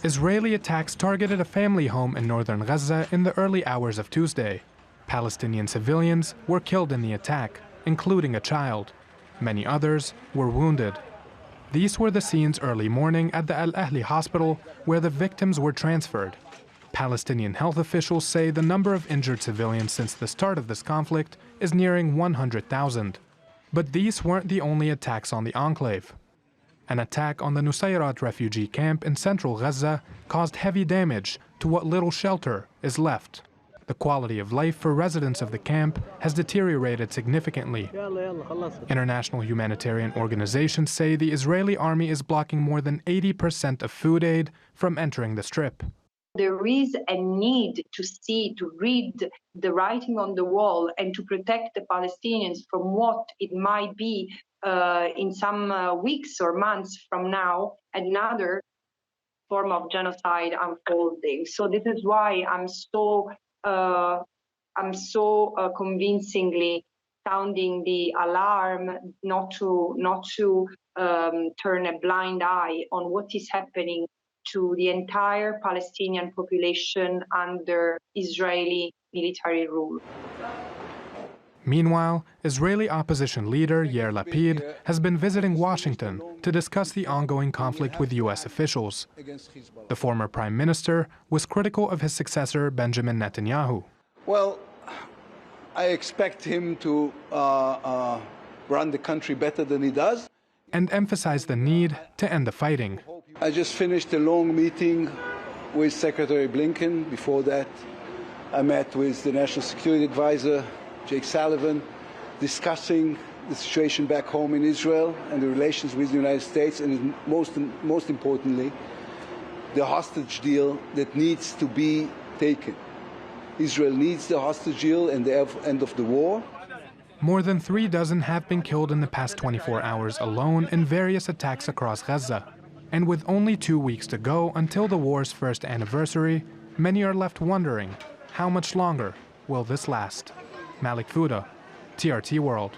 Israeli attacks targeted a family home in northern Gaza in the early hours of Tuesday. Palestinian civilians were killed in the attack, including a child. Many others were wounded. These were the scenes early morning at the Al Ahli hospital, where the victims were transferred. Palestinian health officials say the number of injured civilians since the start of this conflict is nearing 100,000. But these weren't the only attacks on the enclave. An attack on the Nusayrat refugee camp in central Gaza caused heavy damage to what little shelter is left. The quality of life for residents of the camp has deteriorated significantly. International humanitarian organizations say the Israeli army is blocking more than 80% of food aid from entering the strip. There is a need to read the writing on the wall and to protect the Palestinians from what it might be in some weeks or months from now, another form of genocide unfolding. So this is why I'm so convincingly sounding the alarm not to turn a blind eye on what is happening to the entire Palestinian population under Israeli military rule. Meanwhile, Israeli opposition leader Yair Lapid has been visiting Washington to discuss the ongoing conflict with U.S. officials. The former prime minister was critical of his successor, Benjamin Netanyahu. Well, I expect him to run the country better than he does. And emphasized the need to end the fighting. I just finished a long meeting with Secretary Blinken. Before that, I met with the National Security Advisor, Jake Sullivan, discussing the situation back home in Israel and the relations with the United States, and most importantly, the hostage deal that needs to be taken. Israel needs the hostage deal and the end of the war. More than 36 have been killed in the past 24 hours alone in various attacks across Gaza. And with only 2 weeks to go until the war's first anniversary, many are left wondering, how much longer will this last? Malik Fuda, TRT World.